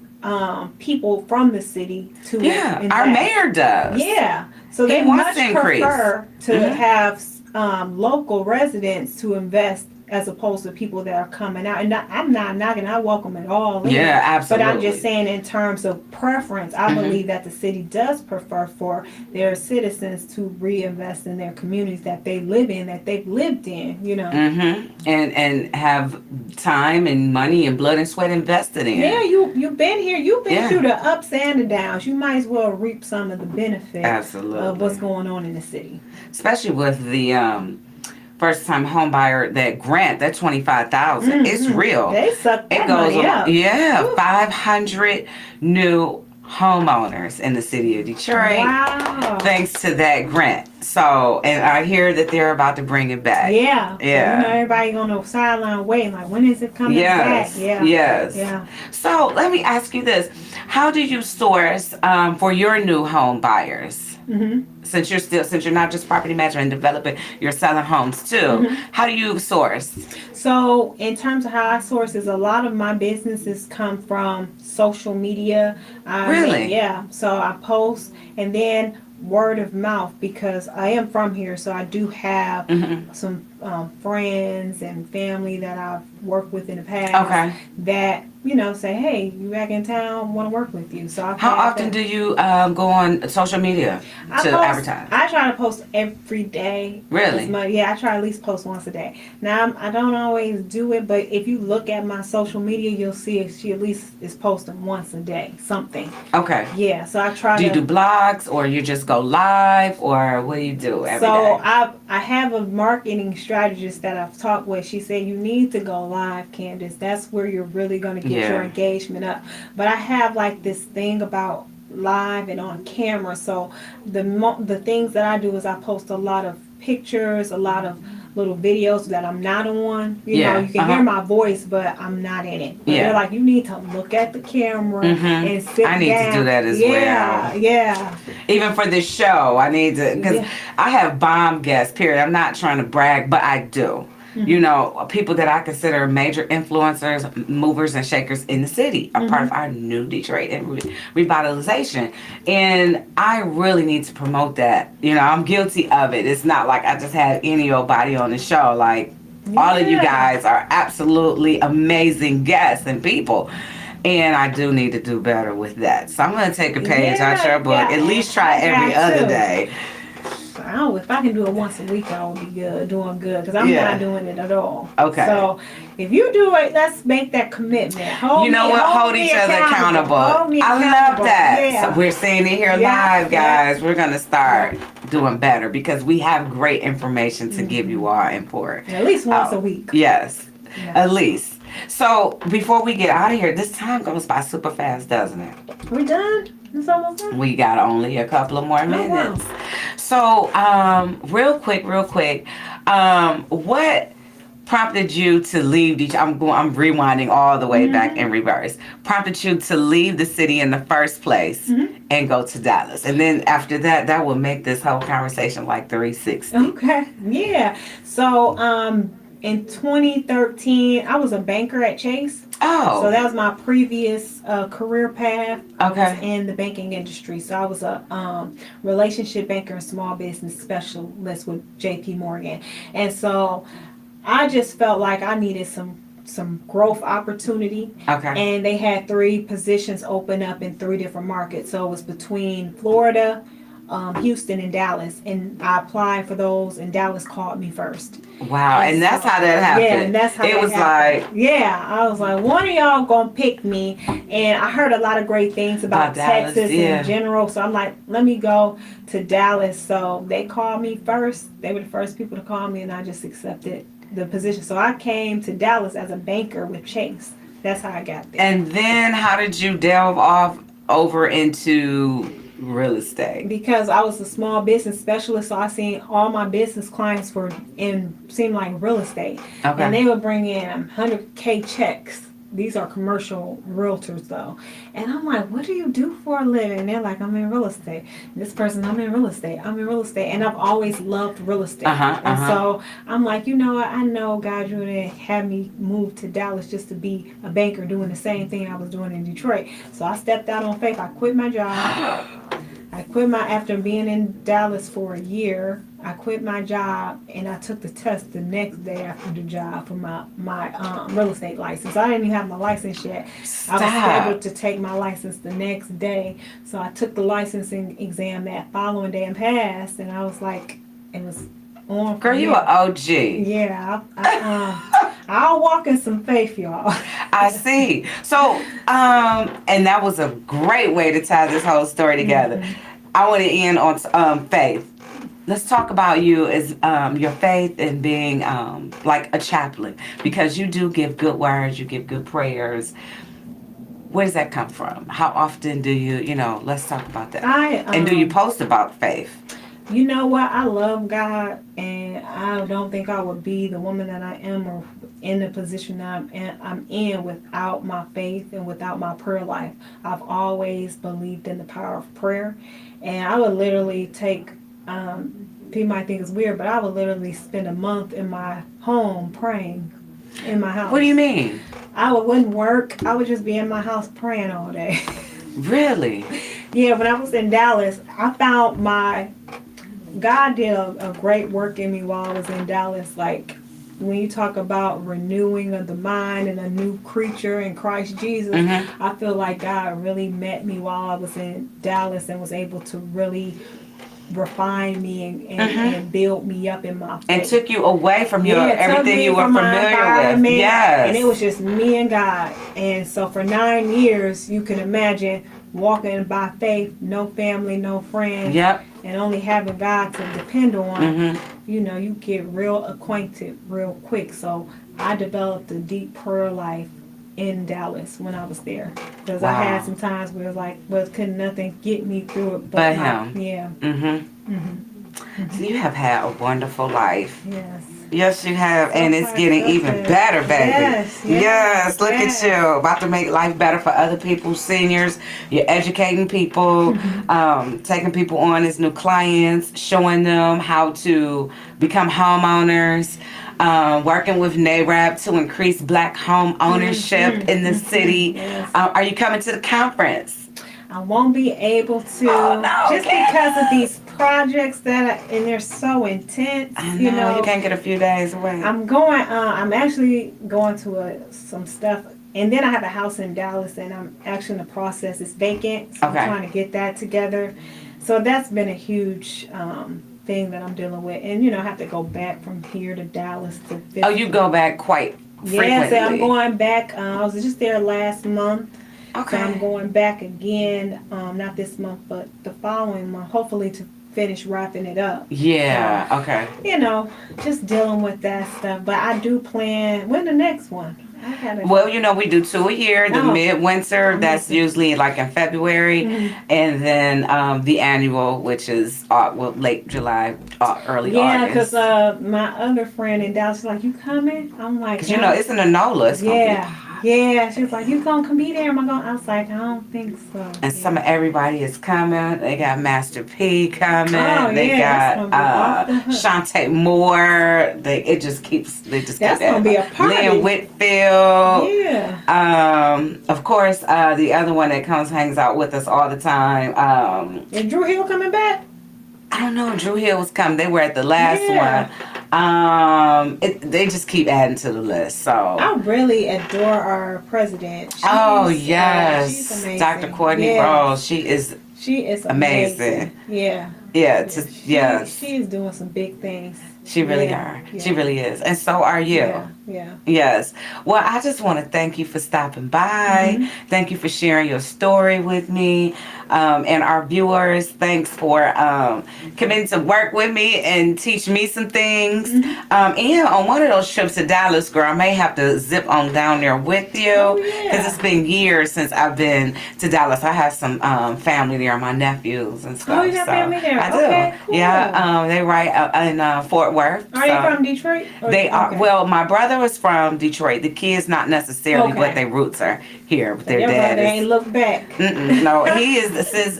people from the city to Yeah, invest. our mayor does. Yeah, so He they wants much to increase. prefer to Mhm. have local residents to invest as opposed to people that are coming out. And I'm not knocking, I welcome it all in. Yeah, But absolutely. I'm just saying, in terms of preference, I believe that the city does prefer for their citizens to reinvest in their communities that they live in, that they've lived in. You know. And have time and money and blood and sweat invested in. Yeah, you've been here. You've been Yeah. through the ups and the downs. You might as well reap some of the benefits Absolutely. of what's going on in the city. Especially with the first time home buyer, that grant, that 25,000, it's real. They suck that It goes money along. up. Yeah, Woo. 500 new homeowners in the city of Detroit. Wow. Thanks to that grant. So, and I hear that they're about to bring it back. Yeah. Yeah. So, you know, everybody on the sideline waiting, like, when is it coming Yes. back? Yeah. Yes. Yeah. So let me ask you this: how do you source for your new home buyers? Since you're not just property management and developing, you're selling homes too. How do you source? So, in terms of how I source, is a lot of my businesses come from social media. Really? Yeah. So I post, and then word of mouth, because I am from here, so I do have some friends and family that I've worked with in the past. Okay. That say, hey, you back in town? Want to work with you? So how often do you go on social media to advertise? I try to post every day. Really? Yeah, I try to at least post once a day. Now I don't always do it, but if you look at my social media, you'll see if she at least is posting once a day something. Okay. Yeah, so I try. Do you do blogs, or you just go live, or what do you do every day? I have a marketing strategist that I've talked with. She said you need to go live, Candace. That's where you're really going to get your engagement up. But I have like this thing about live and on camera. So the things that I do is I post a lot of pictures, a lot of little videos that I'm not on. You know, you can hear my voice, but I'm not in it. But they're like, you need to look at the camera and sit down. I need to do that as well. Yeah. Even for this show, I need to, because I have bomb guests, period. I'm not trying to brag, but I do. You know, people that I consider major influencers, movers and shakers in the city are part of our new Detroit and revitalization. And I really need to promote that. You know, I'm guilty of it. It's not like I just had any old body on the show. Like, all of you guys are absolutely amazing guests and people. And I do need to do better with that. So I'm going to take a page out your book. At least try every other day. If I can do it once a week, I will be doing good, because I'm not doing it at all. Okay. So if you do it, let's make that commitment. Hold each other accountable. I love that. Yeah. So we're seeing it here live, guys. We're going to start doing better, because we have great information to give you all and pour. At least once a week. Yes. At least. So before we get out of here, this time goes by super fast, doesn't it? We're done? It's almost done? We got only a couple of more minutes. Wow. So, real quick, what prompted you to leave I'm rewinding all the way back in reverse. Prompted you to leave the city in the first place and go to Dallas. And then after that will make this whole conversation like 360. Okay. Yeah. So, in 2013, I was a banker at Chase. Oh. So that was my previous career path. Okay. In the banking industry. So I was a relationship banker and small business specialist with JP Morgan. And so I just felt like I needed some growth opportunity. Okay. And they had 3 positions open up in 3 different markets. So it was between Florida, Houston, and Dallas, and I applied for those, and Dallas called me first. Wow, and that's how that happened. Yeah, and that's how it was happened. like. Yeah, I was like, one of y'all gonna pick me, and I heard a lot of great things about Dallas, Texas in general. So I'm like, let me go to Dallas. So they called me first. They were the first people to call me, and I just accepted the position. So I came to Dallas as a banker with Chase. That's how I got there. And then how did you delve off over into real estate? Because I was a small business specialist, so I seen all my business clients seemed like real estate. Okay. And they would bring in $100K checks these are commercial realtors though. And I'm like, what do you do for a living? And they're like, I'm in real estate. This person, I'm in real estate. I'm in real estate. And I've always loved real estate. And so I'm like, you know what? I know God, you didn't have me move to Dallas just to be a banker doing the same thing I was doing in Detroit. So I stepped out on faith. I quit my job. After being in Dallas for a year. I quit my job and I took the test the next day after the job for my real estate license. I didn't even have my license yet. Stop. I was scheduled to take my license the next day. So I took the licensing exam that following day and passed. And I was like, it was on. Girl, you an OG. Yeah. I'll walk in some faith, y'all. I see. So, and that was a great way to tie this whole story together. I want to end on faith. Let's talk about you as your faith and being like a chaplain, because you do give good words, you give good prayers. Where does that come from? How often do you, let's talk about that. And do you post about faith? You know what? I love God, and I don't think I would be the woman that I am or in the position that I'm in without my faith and without my prayer life. I've always believed in the power of prayer, and I would literally take, people might think it's weird, but I would literally spend a month in my home praying in my house. What do you mean? I wouldn't work. I would just be in my house praying all day. Really? Yeah, when I was in Dallas, I found God did a great work in me while I was in Dallas. Like, when you talk about renewing of the mind and a new creature in Christ Jesus, I feel like God really met me while I was in Dallas and was able to really refine me and build me up in my faith. And took you away from everything you were familiar with. Yes. And it was just me and God. And so for 9 years, you can imagine walking by faith, no family, no friends. Yep. And only having God to depend on, you get real acquainted real quick. So I developed a deep prayer life in Dallas when I was there. Because I had some times where it was like, couldn't nothing get me through it but him. Yeah. So you have had a wonderful life. Yes. Yes, you have, and it's getting even better, baby. Yes, look at you, about to make life better for other people, seniors. You're educating people, taking people on as new clients, showing them how to become homeowners, working with NARAB to increase Black home ownership in the city. Yes. Are you coming to the conference? I won't be able to, just because of these projects and they're so intense. I know, you can't get a few days away. I'm actually going to some stuff, and then I have a house in Dallas, and I'm actually in the process. It's vacant, so I'm trying to get that together. So that's been a huge thing that I'm dealing with, and I have to go back from here to Dallas to visit. Oh, you go back quite frequently. Yeah, so I'm going back. I was just there last month. Okay. So I'm going back again, not this month, but the following month, hopefully to finish wrapping it up. Yeah, okay. Just dealing with that stuff. But I do plan, when the next one? Well, we do 2 a year. The midwinter, that's usually like in February. And then the annual, which is late July, early August. Yeah, because my other friend in Dallas is like, you coming? I'm like, because it's in Enola. It's yeah, she was like, you gonna be there? Am I going? I was like, I don't think so. And some of everybody is coming. They got Master P coming. They got Shantae Moore. It just keeps. That's gonna be a party. Lynn Whitfield. Yeah. Of course, the other one that hangs out with us all the time. Is Drew Hill coming back? I don't know. Drew Hill was coming. They were at the last one. They just keep adding to the list. So I really adore our president. Yes, she's amazing. Dr. Courtney Rose. She is amazing. Yeah. She is doing some big things. She really are. Yeah. She really is. And so are you. Yeah. Yes. Well, I just want to thank you for stopping by. Thank you for sharing your story with me. And our viewers, thanks for coming to work with me and teach me some things. And on one of those trips to Dallas, girl, I may have to zip on down there with you. Because it's been years since I've been to Dallas. I have some family there, my nephews and stuff. Oh, you have family there? I do. Okay, cool. Yeah, they right in Fort Worth. Are you from Detroit? They are. Well, my brother father was from Detroit. The kids not necessarily, Okay. but their roots are here. But So their your dad brother is. ain't look back. No, he is since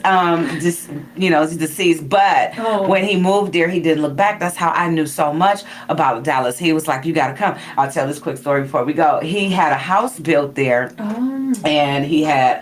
just he's deceased. But Oh. when he moved there, he didn't look back. That's how I knew so much about Dallas. He was like, "You got to come." I'll tell this quick story before we go. He had a house built there. And he had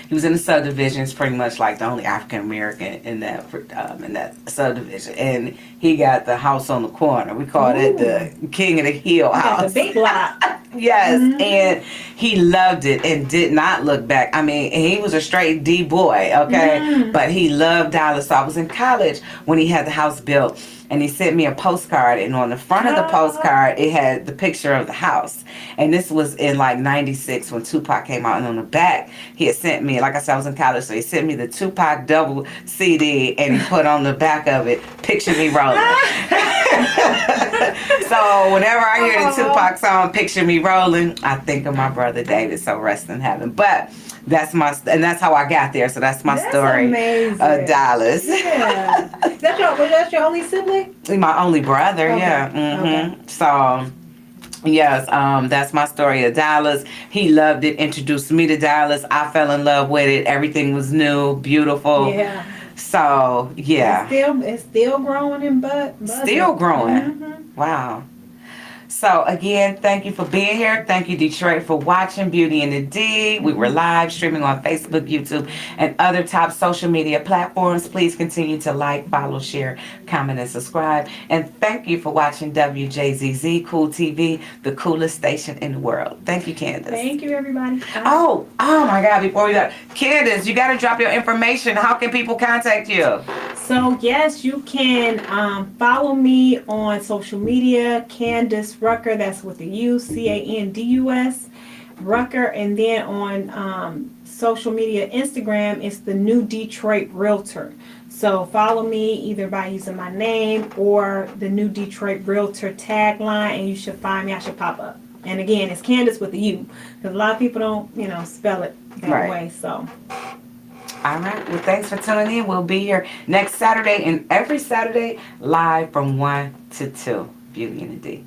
he was in the subdivisions, pretty much like the only African American in that subdivision, and he got the house on the corner. We called it the King of the Hill You got house. the big block. Yes, and he loved it and did not look back. I mean, he was a straight D boy, okay, but he loved Dallas. So I was in college when he had the house built. And he sent me a postcard, and on the front of the postcard, it had the picture of the house. And this was in like '96 when Tupac came out. And on the back, he had sent me, like I said, I was in college, so he sent me the Tupac double CD, and he put on the back of it, "Picture Me Rolling." So whenever I hear the Tupac song, "Picture Me Rolling," I think of my brother David, so rest in heaven. But that's how I got there. So that's my story. Amazing. Dallas. Yeah. Was that your only sibling? My only brother, Okay. yeah. Okay. So, yes, that's my story of Dallas. He loved it, introduced me to Dallas. I fell in love with it. Everything was new, beautiful. Yeah. So, yeah. It's still growing and buzzing. Still growing. Wow. So again, thank you for being here. Thank you, Detroit, for watching Beauty and the D. We were live streaming on Facebook, YouTube, and other top social media platforms. Please continue to like, follow, share, comment, and subscribe. And thank you for watching Wjzz Cool TV, the coolest station in the world. Thank you, Candace. Thank you, everybody. Oh my God, before we go, Candace, you got to drop your information. How can people contact you? So, yes, you can follow me on social media, Candace Rucker, that's with the U, Candus, Rucker, and then on social media, Instagram, it's the New Detroit Realtor. So follow me either by using my name or the New Detroit Realtor tagline, and you should find me. I should pop up. And again, it's Candace with the U, because a lot of people don't, spell it that way. So. All right. Well, thanks for tuning in. We'll be here next Saturday and every Saturday live from 1 to 2. Beauty and the D.